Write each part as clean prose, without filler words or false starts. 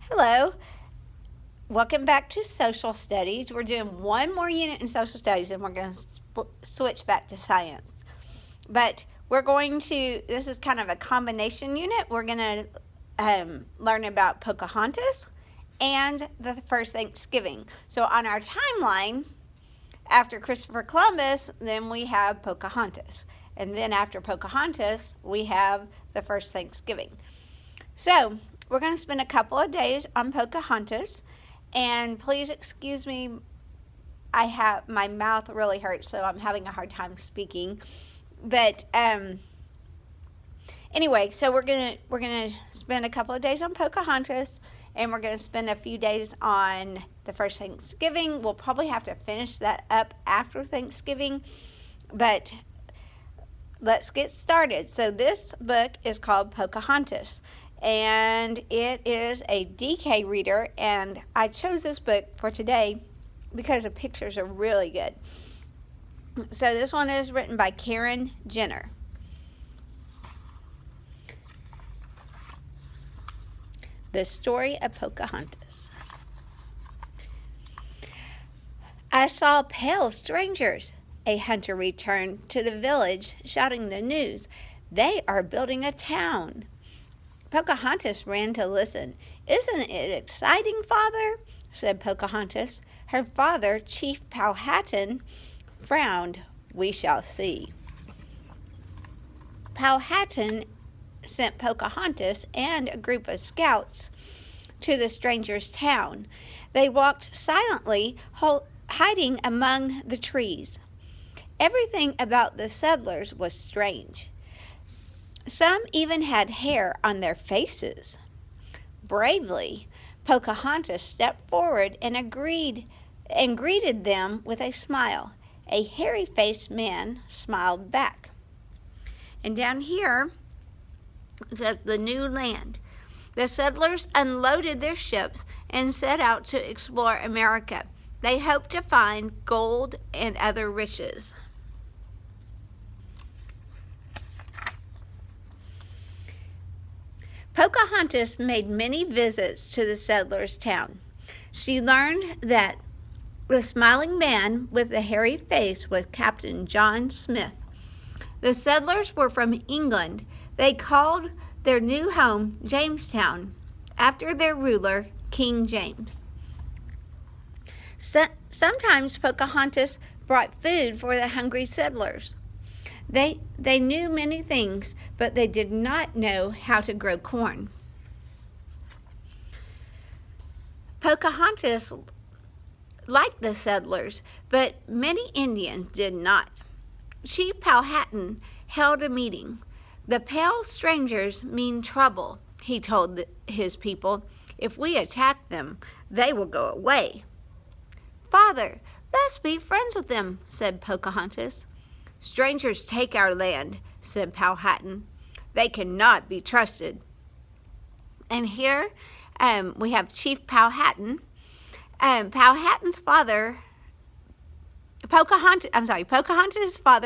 Hello, welcome back to social studies. We're doing one more unit in social studies and we're going to switch back to science. But this is kind of a combination unit. We're going to learn about Pocahontas and the first Thanksgiving. So on our timeline, after Christopher Columbus, then we have Pocahontas. And then after Pocahontas, we have the first Thanksgiving. So we're going to spend a couple of days on Pocahontas, and please excuse me, my mouth really hurts, so I'm having a hard time speaking. But anyway, so we're gonna spend a couple of days on Pocahontas, and we're gonna spend a few days on the first Thanksgiving. We'll probably have to finish that up after Thanksgiving, but let's get started. So this book is called Pocahontas, and it is a DK reader, and I chose this book for today because the pictures are really good. So this one is written by Karen Jenner. The Story of Pocahontas. I saw pale strangers. A hunter returned to the village, shouting the news. They are building a town. Pocahontas ran to listen. Isn't it exciting, father? Said Pocahontas. Her father, Chief Powhatan, frowned. We shall see. Powhatan sent Pocahontas and a group of scouts to the strangers' town. They walked silently, hiding among the trees. Everything about the settlers was strange. Some even had hair on their faces. Bravely, Pocahontas stepped forward and greeted them with a smile. A hairy-faced man smiled back. And down here it says the new land. The settlers unloaded their ships and set out to explore America. They hoped to find gold and other riches. Pocahontas made many visits to the settlers' town. She learned that the smiling man with the hairy face was Captain John Smith. The settlers were from England. They called their new home Jamestown, after their ruler, King James. Sometimes Pocahontas brought food for the hungry settlers. They knew many things, but they did not know how to grow corn. Pocahontas liked the settlers, but many Indians did not. Chief Powhatan held a meeting. The pale strangers mean trouble, he told his people. If we attack them, they will go away. Father, let's be friends with them, said Pocahontas. Strangers take our land, said Powhatan. They cannot be trusted. And here we have Chief Powhatan. Pocahontas' father,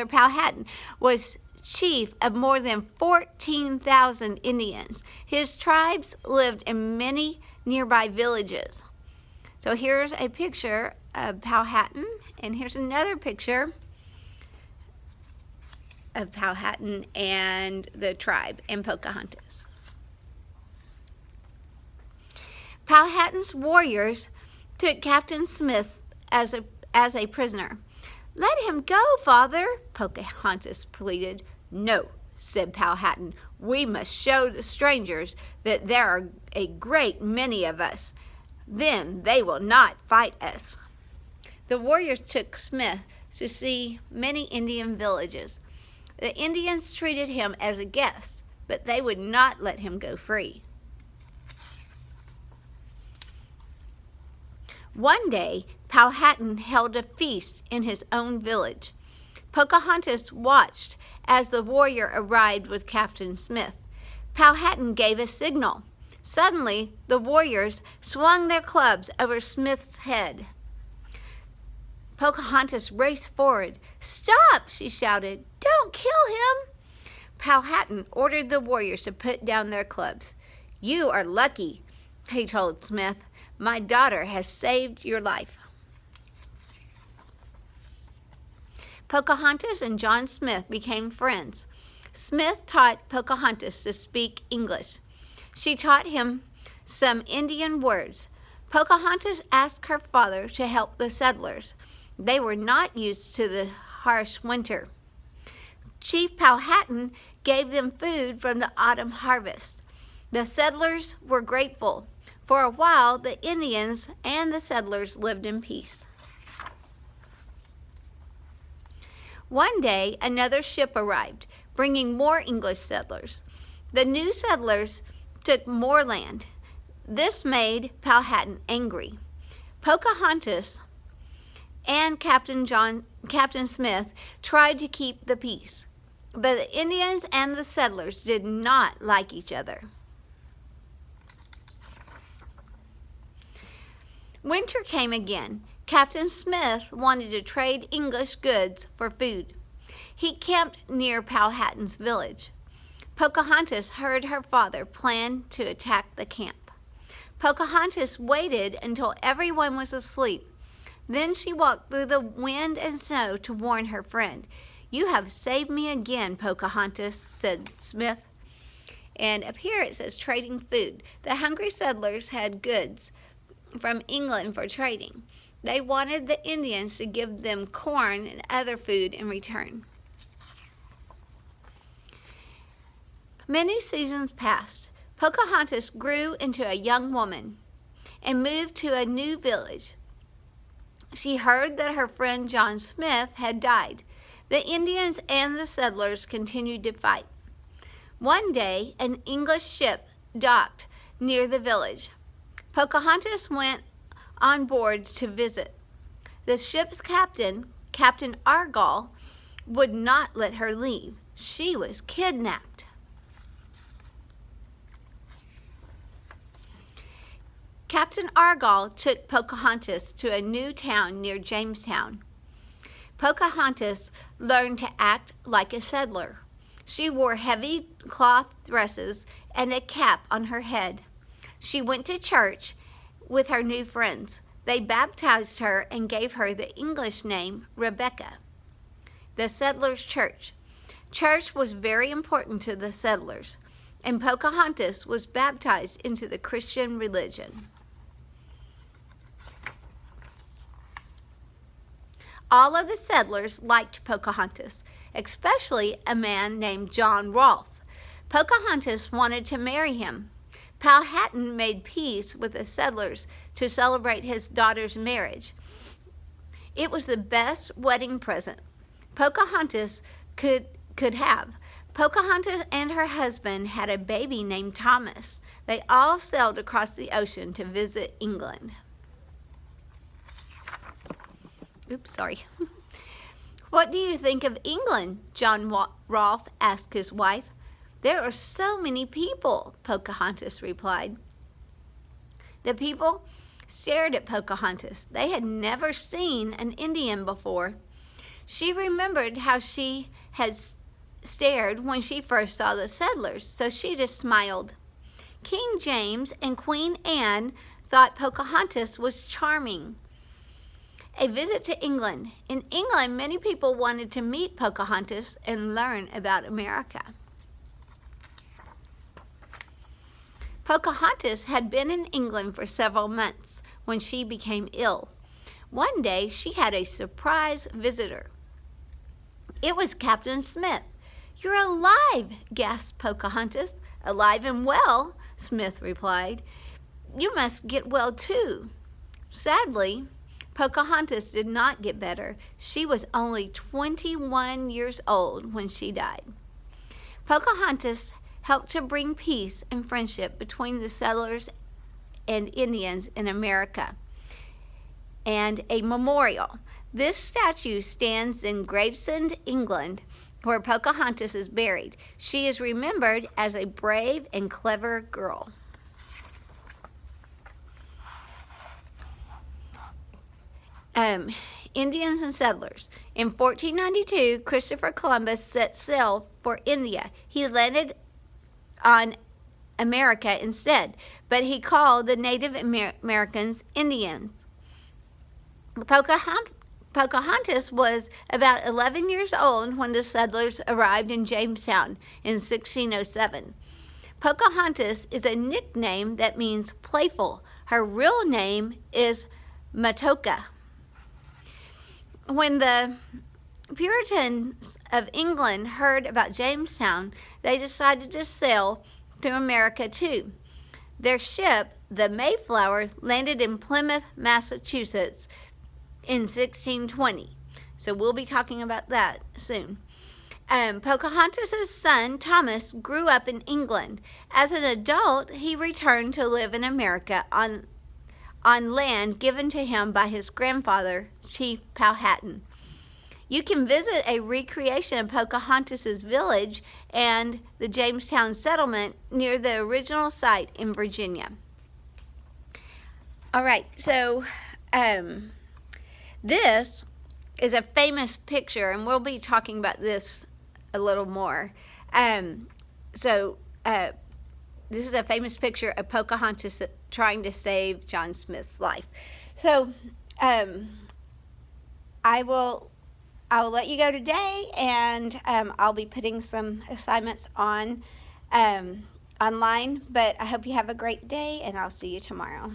Powhatan, was chief of more than 14,000 Indians. His tribes lived in many nearby villages. So here's a picture of Powhatan, and here's another picture of Powhatan and the tribe and Pocahontas. Powhatan's warriors took Captain Smith as a prisoner. Let him go, father, Pocahontas pleaded. No, said Powhatan. We must show the strangers that there are a great many of us. Then they will not fight us. The warriors took Smith to see many Indian villages. The Indians treated him as a guest, but they would not let him go free. One day, Powhatan held a feast in his own village. Pocahontas watched as the warrior arrived with Captain Smith. Powhatan gave a signal. Suddenly, the warriors swung their clubs over Smith's head. Pocahontas raced forward. Stop, she shouted. Don't kill him. Powhatan ordered the warriors to put down their clubs. You are lucky. he told Smith. "My daughter has saved your life." Pocahontas and John Smith became friends. Smith taught Pocahontas to speak English. She taught him some Indian words. Pocahontas asked her father to help the settlers. They were not used to the harsh winter. Chief Powhatan gave them food from the autumn harvest. The settlers were grateful. For a while, the Indians and the settlers lived in peace. One day, another ship arrived, bringing more English settlers. The new settlers took more land. This made Powhatan angry. Pocahontas and Captain Smith tried to keep the peace, but the Indians and the settlers did not like each other. Winter came again. Captain Smith wanted to trade English goods for food. He camped near Powhatan's village. Pocahontas heard her father plan to attack the camp. Pocahontas waited until everyone was asleep. Then she walked through the wind and snow to warn her friend. "You have saved me again, Pocahontas," said Smith. And up here it says trading food. The hungry settlers had goods from England for trading. They wanted the Indians to give them corn and other food in return. Many seasons passed. Pocahontas grew into a young woman and moved to a new village. She heard that her friend John Smith had died. The Indians and the settlers continued to fight. One day, an English ship docked near the village. Pocahontas went on board to visit. The ship's captain, Captain Argall, would not let her leave. She was kidnapped. Captain Argall took Pocahontas to a new town near Jamestown. Pocahontas learned to act like a settler. She wore heavy cloth dresses and a cap on her head. She went to church with her new friends. They baptized her and gave her the English name Rebecca. The settlers' church. Church was very important to the settlers, and Pocahontas was baptized into the Christian religion. All of the settlers liked Pocahontas, especially a man named John Rolfe. Pocahontas wanted to marry him. Powhatan made peace with the settlers to celebrate his daughter's marriage. It was the best wedding present Pocahontas could have. Pocahontas and her husband had a baby named Thomas. They all sailed across the ocean to visit England. Oops, sorry. "What do you think of England?" John Rolfe asked his wife. "There are so many people," Pocahontas replied. The people stared at Pocahontas. They had never seen an Indian before. She remembered how she had stared when she first saw the settlers, so she just smiled. King James and Queen Anne thought Pocahontas was charming. A visit to England. In England, many people wanted to meet Pocahontas and learn about America. Pocahontas had been in England for several months when she became ill. One day, she had a surprise visitor. It was Captain Smith. "You're alive," gasped Pocahontas. "Alive and well," Smith replied. "You must get well too." Sadly, Pocahontas did not get better. She was only 21 years old when she died. Pocahontas helped to bring peace and friendship between the settlers and Indians in America. And a memorial. This statue stands in Gravesend, England, where Pocahontas is buried. She is remembered as a brave and clever girl. Indians and settlers. In 1492, Christopher Columbus set sail for India. He landed on America instead, but he called the Native Americans Indians. Pocahontas was about 11 years old when the settlers arrived in Jamestown in 1607. Pocahontas is a nickname that means playful. Her real name is Matoka. When the Puritans of England heard about Jamestown, they decided to sail to America too. Their ship, the Mayflower, landed in Plymouth, Massachusetts in 1620. So we'll be talking about that soon. Pocahontas' son, Thomas, grew up in England. As an adult, he returned to live in America on land given to him by his grandfather, Chief Powhatan. You can visit a recreation of Pocahontas' village and the Jamestown settlement near the original site in Virginia. All right, so this is a famous picture, and we'll be talking about this a little more. This is a famous picture of Pocahontas trying to save John Smith's life. So I will let you go today, and I'll be putting some assignments on online. But I hope you have a great day, and I'll see you tomorrow.